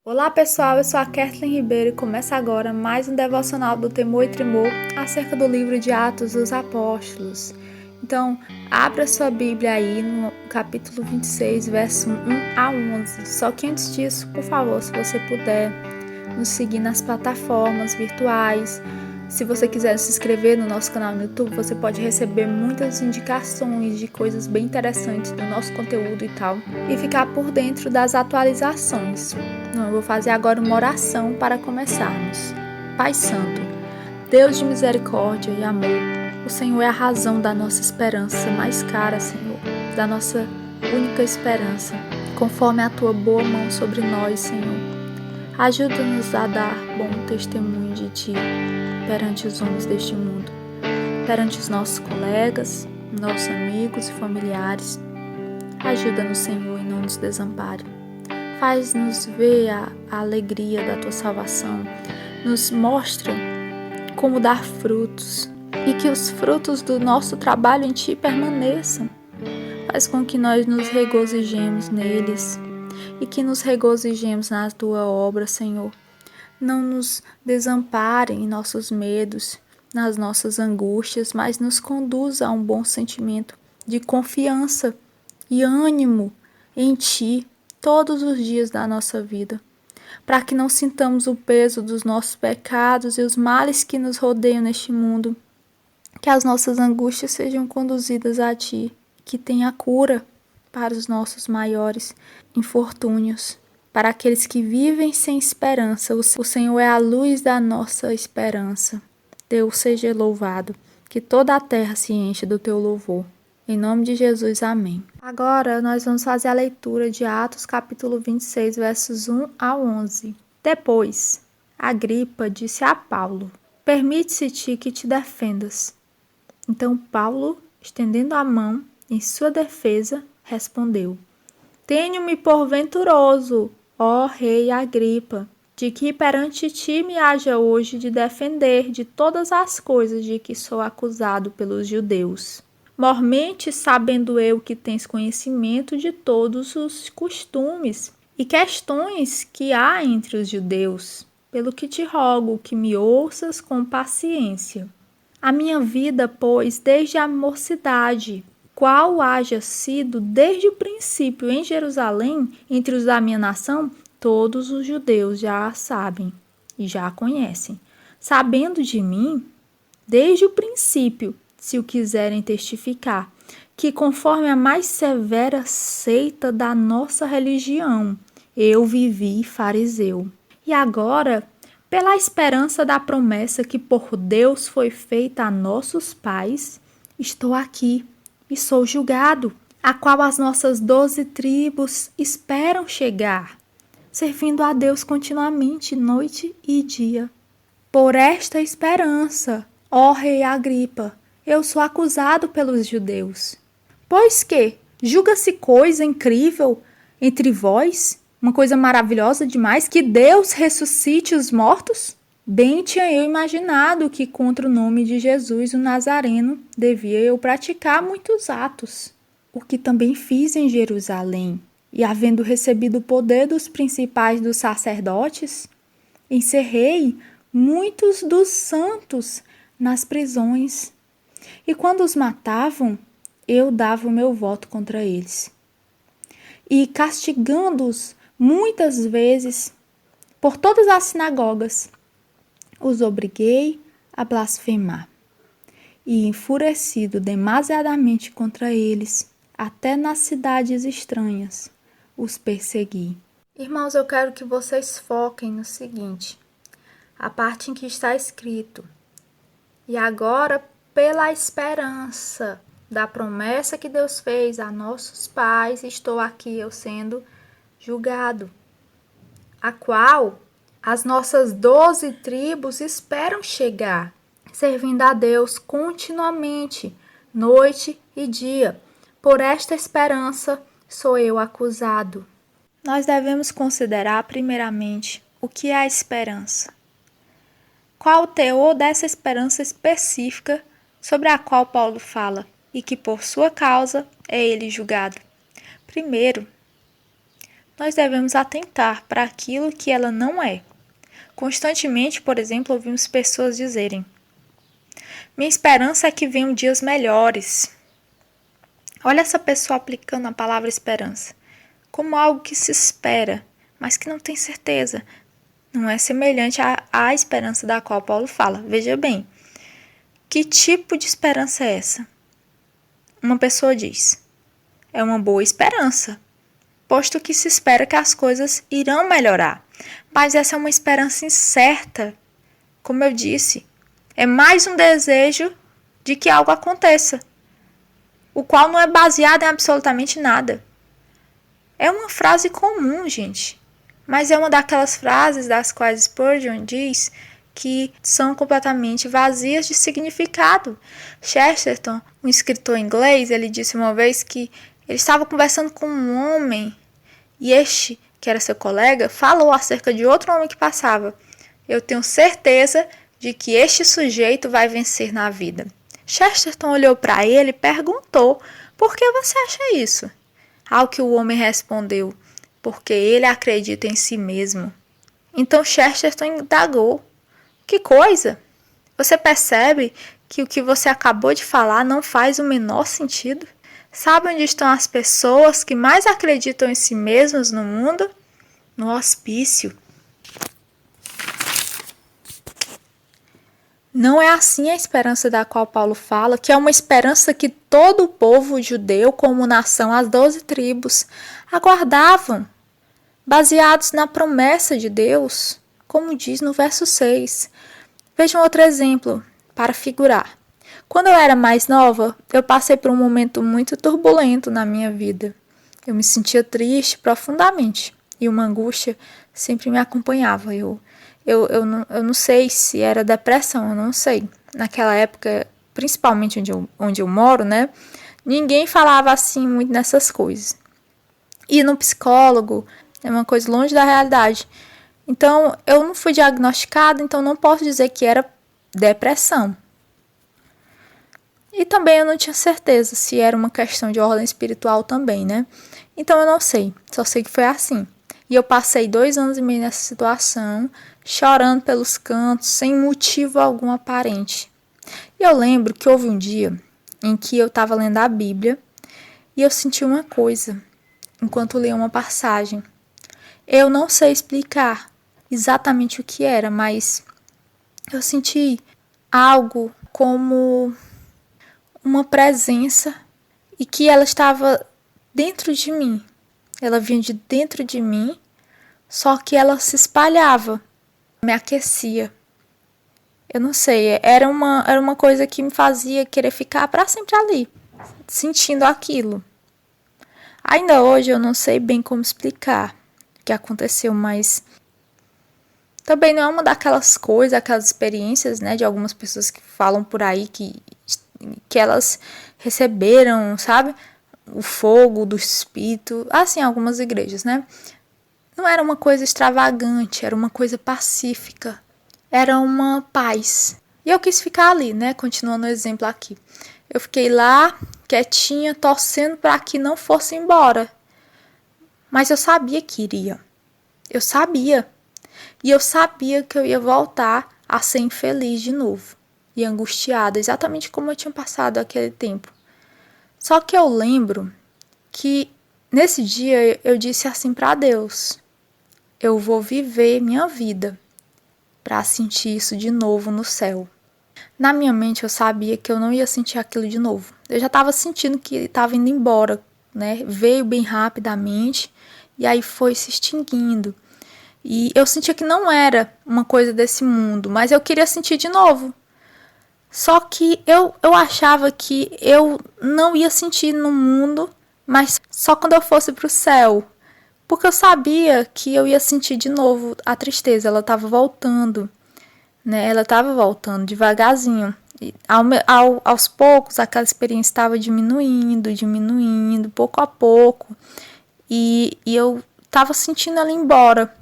Olá pessoal, eu sou a Kathleen Ribeiro e começa agora mais um devocional do Temor e Tremor acerca do livro de Atos dos Apóstolos. Então, abra sua Bíblia aí no capítulo 26, verso 1 a 11. Só que antes disso, por favor, se você puder nos seguir nas plataformas virtuais. Se você quiser se inscrever no nosso canal no YouTube, você pode receber muitas indicações de coisas bem interessantes do nosso conteúdo e tal, e ficar por dentro das atualizações. Eu vou fazer agora uma oração para começarmos. Pai Santo, Deus de misericórdia e amor, o Senhor é a razão da nossa esperança mais cara, Senhor, da nossa única esperança, conforme a Tua boa mão sobre nós, Senhor. Ajuda-nos a dar bom testemunho de Ti perante os homens deste mundo, perante os nossos colegas, nossos amigos e familiares. Ajuda-nos, Senhor, e não nos desampare. Faz-nos ver a alegria da Tua salvação. Nos mostra como dar frutos e que os frutos do nosso trabalho em Ti permaneçam. Faz com que nós nos regozijemos neles e que nos regozijemos na Tua obra, Senhor. Não nos desampare em nossos medos, nas nossas angústias, mas nos conduza a um bom sentimento de confiança e ânimo em Ti todos os dias da nossa vida, para que não sintamos o peso dos nossos pecados e os males que nos rodeiam neste mundo, que as nossas angústias sejam conduzidas a Ti, que tenha cura para os nossos maiores infortúnios. Para aqueles que vivem sem esperança, o Senhor é a luz da nossa esperança. Deus seja louvado, que toda a terra se enche do Teu louvor. Em nome de Jesus, amém. Agora nós vamos fazer a leitura de Atos capítulo 26, versos 1 a 11. Depois, Agripa disse a Paulo: permite-se-te que te defendas. Então Paulo, estendendo a mão em sua defesa, respondeu: tenho-me por venturoso, ó rei Agripa, de que perante ti me haja hoje de defender de todas as coisas de que sou acusado pelos judeus. Mormente sabendo eu que tens conhecimento de todos os costumes e questões que há entre os judeus, pelo que te rogo que me ouças com paciência. A minha vida, pois, desde a mocidade, qual haja sido desde o princípio em Jerusalém, entre os da minha nação, todos os judeus já a sabem e já a conhecem. Sabendo de mim, desde o princípio, se o quiserem testificar, que conforme a mais severa seita da nossa religião, eu vivi fariseu. E agora, pela esperança da promessa que por Deus foi feita a nossos pais, estou aqui e sou julgado, a qual as nossas 12 tribos esperam chegar, servindo a Deus continuamente, noite e dia. Por esta esperança, ó rei Agripa, eu sou acusado pelos judeus. Pois que julga-se coisa incrível entre vós, uma coisa maravilhosa demais, que Deus ressuscite os mortos? Bem tinha eu imaginado que contra o nome de Jesus o Nazareno devia eu praticar muitos atos, o que também fiz em Jerusalém, e havendo recebido o poder dos principais dos sacerdotes, encerrei muitos dos santos nas prisões, e quando os matavam, eu dava o meu voto contra eles. E castigando-os muitas vezes por todas as sinagogas, os obriguei a blasfemar. E enfurecido demasiadamente contra eles, até nas cidades estranhas, os persegui. Irmãos, eu quero que vocês foquem no seguinte, a parte em que está escrito: e agora, pela esperança da promessa que Deus fez a nossos pais, estou aqui eu sendo julgado, a qual as nossas 12 tribos esperam chegar, servindo a Deus continuamente, noite e dia. Por esta esperança sou eu acusado. Nós devemos considerar primeiramente o que é a esperança. Qual o teor dessa esperança específica sobre a qual Paulo fala e que por sua causa é ele julgado? Primeiro, nós devemos atentar para aquilo que ela não é. Constantemente, por exemplo, ouvimos pessoas dizerem: minha esperança é que venham dias melhores. Olha essa pessoa aplicando a palavra esperança como algo que se espera, mas que não tem certeza. Não é semelhante à esperança da qual Paulo fala. Veja bem, que tipo de esperança é essa? Uma pessoa diz: é uma boa esperança, posto que se espera que as coisas irão melhorar. Mas essa é uma esperança incerta. Como eu disse, é mais um desejo de que algo aconteça, o qual não é baseado em absolutamente nada. É uma frase comum, gente, mas é uma daquelas frases das quais Spurgeon diz que são completamente vazias de significado. Chesterton, um escritor inglês, ele disse uma vez que ele estava conversando com um homem e este, que era seu colega, falou acerca de outro homem que passava. Eu tenho certeza de que este sujeito vai vencer na vida. Chesterton olhou para ele e perguntou: por que você acha isso? Ao que o homem respondeu: porque ele acredita em si mesmo. Então Chesterton indagou: que coisa? Você percebe que o que você acabou de falar não faz o menor sentido? Sabe onde estão as pessoas que mais acreditam em si mesmas no mundo? No hospício. Não é assim a esperança da qual Paulo fala, que é uma esperança que todo o povo judeu, como nação, as 12 tribos, aguardavam, baseados na promessa de Deus, como diz no verso 6. Vejam outro exemplo para figurar. Quando eu era mais nova, eu passei por um momento muito turbulento na minha vida. Eu me sentia triste profundamente e uma angústia sempre me acompanhava. Eu não sei se era depressão, eu não sei. Naquela época, principalmente onde eu moro, né? Ninguém falava assim muito nessas coisas. Ir no psicólogo é uma coisa longe da realidade. Então, eu não fui diagnosticada, então não posso dizer que era depressão. E também eu não tinha certeza se era uma questão de ordem espiritual também, né? Então eu não sei, só sei que foi assim. E eu passei 2 anos e meio nessa situação, chorando pelos cantos, sem motivo algum aparente. E eu lembro que houve um dia em que eu estava lendo a Bíblia e eu senti uma coisa, enquanto lia uma passagem. Eu não sei explicar exatamente o que era, mas eu senti algo como uma presença e que ela estava dentro de mim. Ela vinha de dentro de mim, só que ela se espalhava, me aquecia. Eu não sei, era uma coisa que me fazia querer ficar para sempre ali, sentindo aquilo. Ainda hoje eu não sei bem como explicar o que aconteceu, mas também não é uma daquelas coisas, aquelas experiências, né, de algumas pessoas que falam por aí que elas receberam, sabe, o fogo do Espírito, assim, algumas igrejas, né? Não era uma coisa extravagante, era uma coisa pacífica, era uma paz. E eu quis ficar ali, né? Continuando o exemplo aqui. Eu fiquei lá, quietinha, torcendo para que não fosse embora. Mas eu sabia que iria. Eu sabia. E eu sabia que eu ia voltar a ser infeliz de novo. E angustiada, exatamente como eu tinha passado aquele tempo. Só que eu lembro que nesse dia eu disse assim para Deus: eu vou viver minha vida para sentir isso de novo no céu. Na minha mente eu sabia que eu não ia sentir aquilo de novo. Eu já estava sentindo que estava indo embora, né? Veio bem rapidamente e aí foi se extinguindo. E eu sentia que não era uma coisa desse mundo, mas eu queria sentir de novo. Só que eu achava que eu não ia sentir no mundo, mas só quando eu fosse para o céu. Porque eu sabia que eu ia sentir de novo a tristeza, ela estava voltando, né? Ela estava voltando devagarzinho. E aos poucos, aquela experiência estava diminuindo, pouco a pouco. E eu estava sentindo ela ir embora.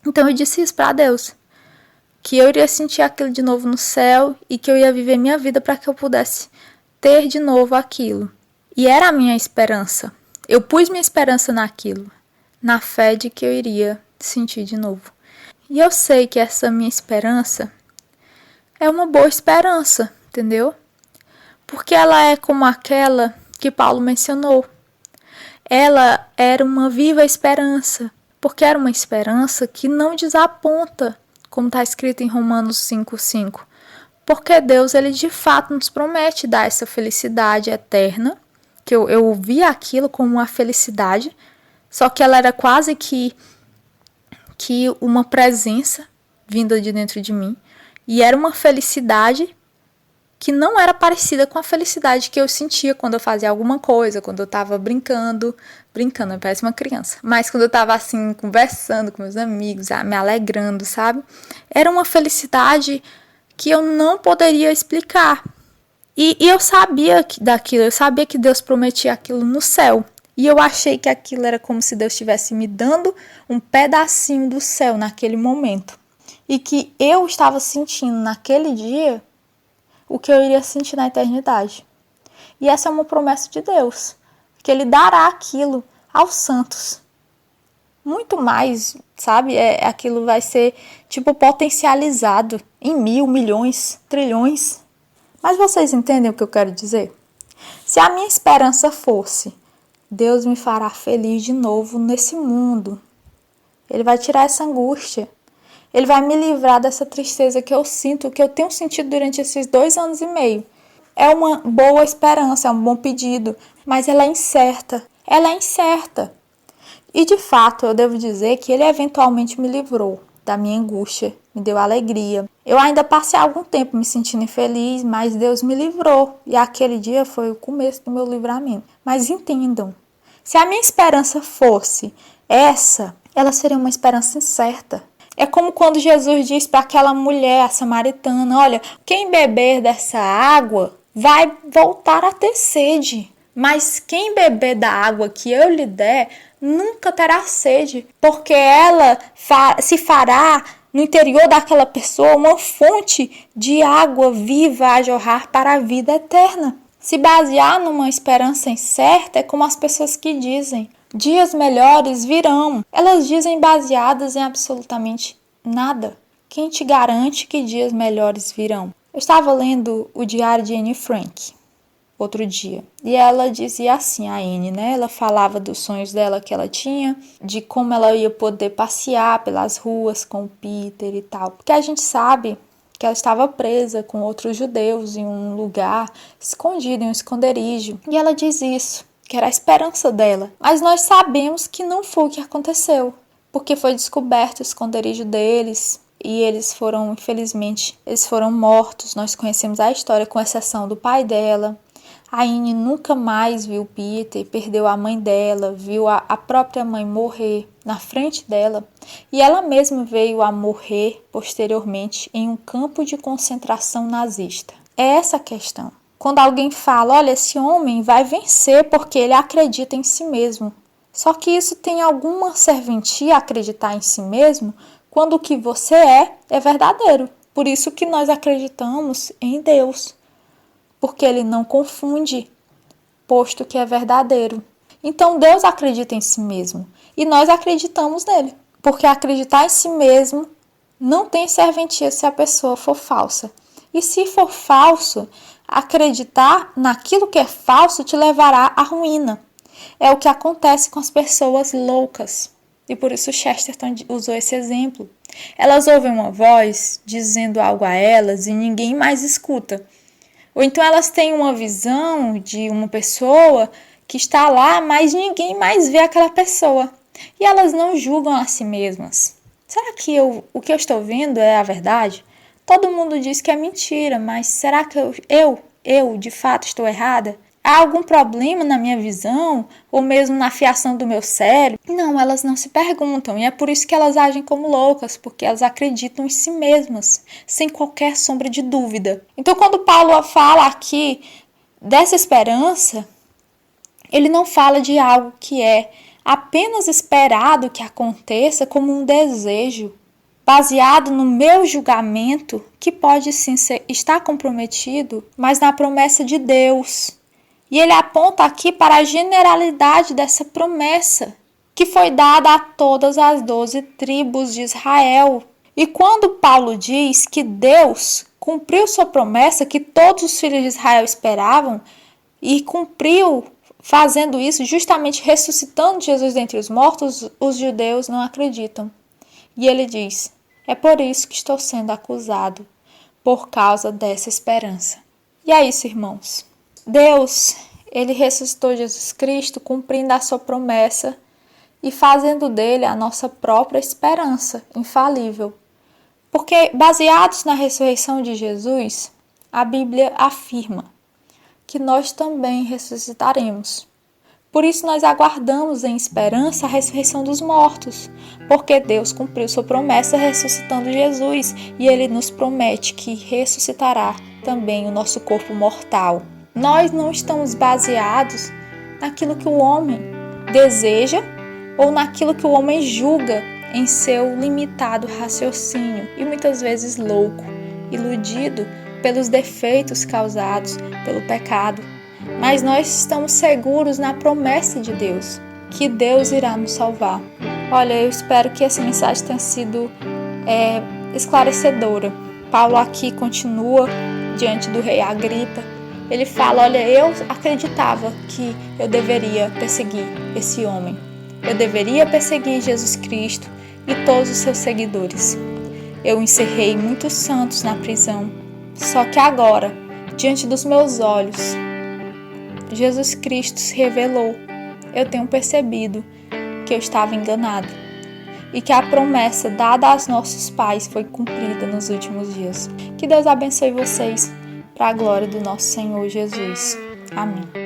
Então eu disse isso para Deus, que eu iria sentir aquilo de novo no céu e que eu ia viver minha vida para que eu pudesse ter de novo aquilo. E era a minha esperança. Eu pus minha esperança naquilo. na fé de que eu iria sentir de novo. E eu sei que essa minha esperança é uma boa esperança, entendeu? Porque ela é como aquela que Paulo mencionou. Ela era uma viva esperança, porque era uma esperança que não desaponta, como está escrito em Romanos 5:5. Porque Deus, ele de fato nos promete dar essa felicidade eterna, que eu via aquilo como uma felicidade, só que ela era quase que uma presença vinda de dentro de mim, e era uma felicidade que não era parecida com a felicidade que eu sentia quando eu fazia alguma coisa, quando eu tava brincando, parece uma criança, mas quando eu tava assim, conversando com meus amigos, me alegrando, sabe? Era uma felicidade que eu não poderia explicar. E eu sabia daquilo, eu sabia que Deus prometia aquilo no céu. E eu achei que aquilo era como se Deus estivesse me dando um pedacinho do céu naquele momento. E que eu estava sentindo naquele dia o que eu iria sentir na eternidade. E essa é uma promessa de Deus, que Ele dará aquilo aos santos. Muito mais, sabe? Aquilo vai ser tipo potencializado em 1.000, milhões, trilhões. Mas vocês entendem o que eu quero dizer? Se a minha esperança fosse: Deus me fará feliz de novo nesse mundo, Ele vai tirar essa angústia, Ele vai me livrar dessa tristeza que eu sinto, que eu tenho sentido durante esses 2 anos e meio. É uma boa esperança, é um bom pedido, mas ela é incerta. Ela é incerta. E de fato, eu devo dizer que Ele eventualmente me livrou da minha angústia, me deu alegria. Eu ainda passei algum tempo me sentindo infeliz, mas Deus me livrou. E aquele dia foi o começo do meu livramento. Mas entendam, se a minha esperança fosse essa, ela seria uma esperança incerta. É como quando Jesus diz para aquela mulher, a samaritana: olha, quem beber dessa água vai voltar a ter sede. Mas quem beber da água que eu lhe der, nunca terá sede, porque ela se fará no interior daquela pessoa uma fonte de água viva a jorrar para a vida eterna. Se basear numa esperança incerta é como as pessoas que dizem: dias melhores virão. Elas dizem baseadas em absolutamente nada. Quem te garante que dias melhores virão? Eu estava lendo o diário de Anne Frank outro dia, e ela dizia assim, a Anne, né? Ela falava dos sonhos dela que ela tinha, de como ela ia poder passear pelas ruas com o Peter e tal. Porque a gente sabe que ela estava presa com outros judeus em um lugar escondido, em um esconderijo. E ela diz isso, que era a esperança dela. Mas nós sabemos que não foi o que aconteceu, porque foi descoberto o esconderijo deles e eles foram, infelizmente, mortos. Nós conhecemos a história, com exceção do pai dela. A Anne nunca mais viu Peter, perdeu a mãe dela, viu a própria mãe morrer na frente dela, e ela mesma veio a morrer posteriormente em um campo de concentração nazista. É essa a questão. Quando alguém fala: olha, esse homem vai vencer porque ele acredita em si mesmo. Só que isso tem alguma serventia, acreditar em si mesmo, quando o que você é verdadeiro. Por isso que nós acreditamos em Deus, porque Ele não confunde, posto que é verdadeiro. Então Deus acredita em si mesmo e nós acreditamos nele, porque acreditar em si mesmo não tem serventia se a pessoa for falsa. E se for falso, acreditar naquilo que é falso te levará à ruína. É o que acontece com as pessoas loucas. E por isso Chesterton usou esse exemplo. Elas ouvem uma voz dizendo algo a elas e ninguém mais escuta. Ou então elas têm uma visão de uma pessoa que está lá, mas ninguém mais vê aquela pessoa. E elas não julgam a si mesmas. Será que o que eu estou vendo é a verdade? Todo mundo diz que é mentira, mas será que eu de fato estou errada? Há algum problema na minha visão? Ou mesmo na fiação do meu cérebro? Não, elas não se perguntam. E é por isso que elas agem como loucas, porque elas acreditam em si mesmas, sem qualquer sombra de dúvida. Então, quando Paulo fala aqui dessa esperança, ele não fala de algo que é apenas esperado que aconteça como um desejo, baseado no meu julgamento, que pode sim estar comprometido, mas na promessa de Deus. E ele aponta aqui para a generalidade dessa promessa. que foi dada a todas as 12 tribos de Israel. E quando Paulo diz que Deus cumpriu sua promessa que todos os filhos de Israel esperavam e cumpriu fazendo isso, justamente ressuscitando Jesus dentre os mortos, os judeus não acreditam. E ele diz: é por isso que estou sendo acusado, por causa dessa esperança. E é isso, irmãos. Deus, ele ressuscitou Jesus Cristo cumprindo a sua promessa e fazendo dele a nossa própria esperança infalível. Porque, baseados na ressurreição de Jesus, a Bíblia afirma que nós também ressuscitaremos. Por isso nós aguardamos em esperança a ressurreição dos mortos, porque Deus cumpriu sua promessa ressuscitando Jesus e Ele nos promete que ressuscitará também o nosso corpo mortal. Nós não estamos baseados naquilo que o homem deseja ou naquilo que o homem julga em seu limitado raciocínio e muitas vezes louco, iludido pelos defeitos causados pelo pecado. Mas nós estamos seguros na promessa de Deus, que Deus irá nos salvar. Olha, eu espero que essa mensagem tenha sido esclarecedora. Paulo aqui continua diante do rei Agripa. Ele fala, olha, eu acreditava que eu deveria perseguir esse homem. Eu deveria perseguir Jesus Cristo e todos os seus seguidores. Eu encerrei muitos santos na prisão. Só que agora, diante dos meus olhos, Jesus Cristo se revelou. Eu tenho percebido que eu estava enganado e que a promessa dada aos nossos pais foi cumprida nos últimos dias. Que Deus abençoe vocês para a glória do nosso Senhor Jesus. Amém.